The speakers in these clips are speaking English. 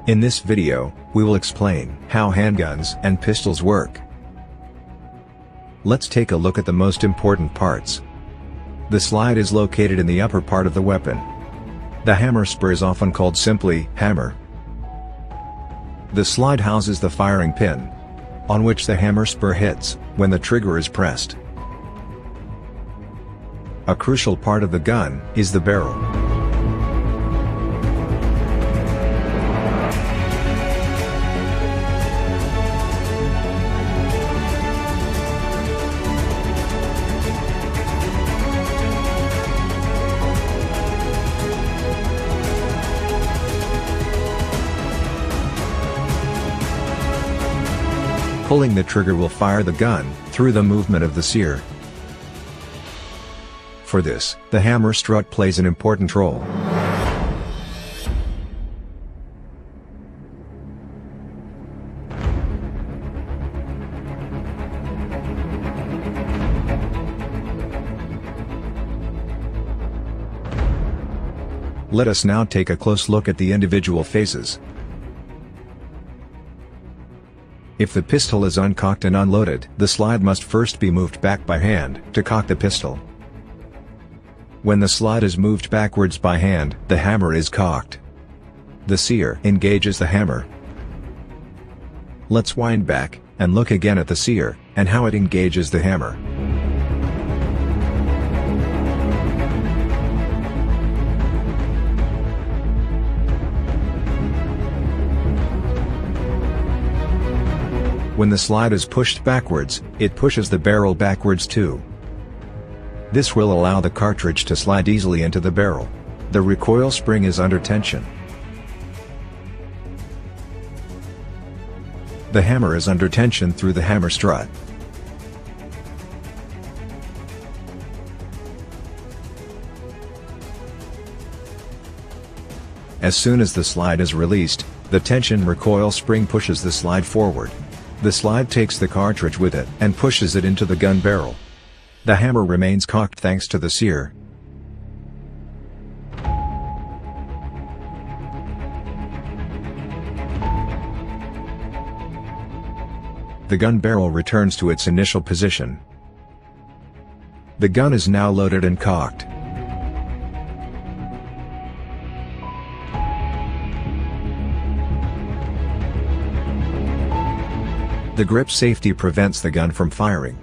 In this video, we will explain how handguns and pistols work. Let's take a look at the most important parts. The slide is located in the upper part of the weapon. The hammer spur is often called simply hammer. The slide houses the firing pin, on which the hammer spur hits when the trigger is pressed. A crucial part of the gun is the barrel. Pulling the trigger will fire the gun through the movement of the sear. For this, the hammer strut plays an important role. Let us now take a close look at the individual phases. If the pistol is uncocked and unloaded, the slide must first be moved back by hand to cock the pistol. When the slide is moved backwards by hand, the hammer is cocked. The sear engages the hammer. Let's wind back and look again at the sear and how it engages the hammer. When the slide is pushed backwards, it pushes the barrel backwards too. This will allow the cartridge to slide easily into the barrel. The recoil spring is under tension. The hammer is under tension through the hammer strut. As soon as the slide is released, the tension recoil spring pushes the slide forward. The slide takes the cartridge with it and pushes it into the gun barrel. The hammer remains cocked thanks to the sear. The gun barrel returns to its initial position. The gun is now loaded and cocked. The grip safety prevents the gun from firing.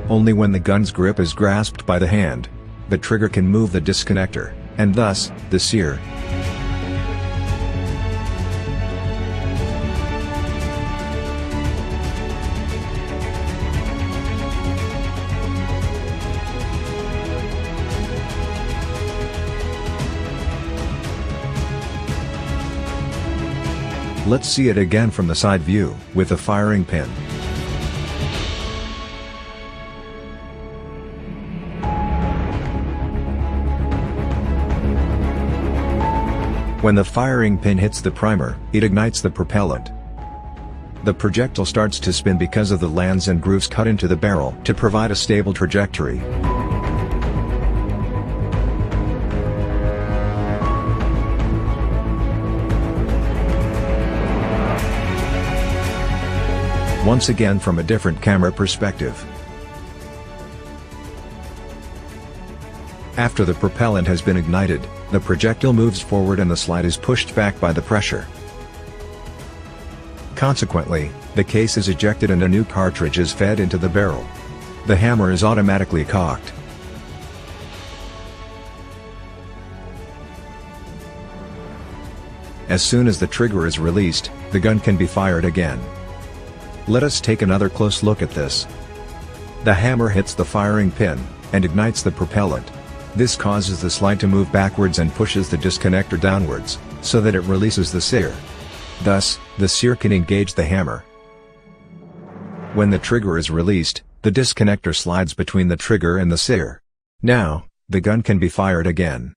Only when the gun's grip is grasped by the hand, the trigger can move the disconnector, and thus, the sear. Let's see it again from the side view, with the firing pin. When the firing pin hits the primer, it ignites the propellant. The projectile starts to spin because of the lands and grooves cut into the barrel to provide a stable trajectory. Once again from a different camera perspective. After the propellant has been ignited, the projectile moves forward and the slide is pushed back by the pressure. Consequently, the case is ejected and a new cartridge is fed into the barrel. The hammer is automatically cocked. As soon as the trigger is released, the gun can be fired again. Let us take another close look at this. The hammer hits the firing pin and ignites the propellant. This causes the slide to move backwards and pushes the disconnector downwards, so that it releases the sear. Thus, the sear can engage the hammer. When the trigger is released, the disconnector slides between the trigger and the sear. Now, the gun can be fired again.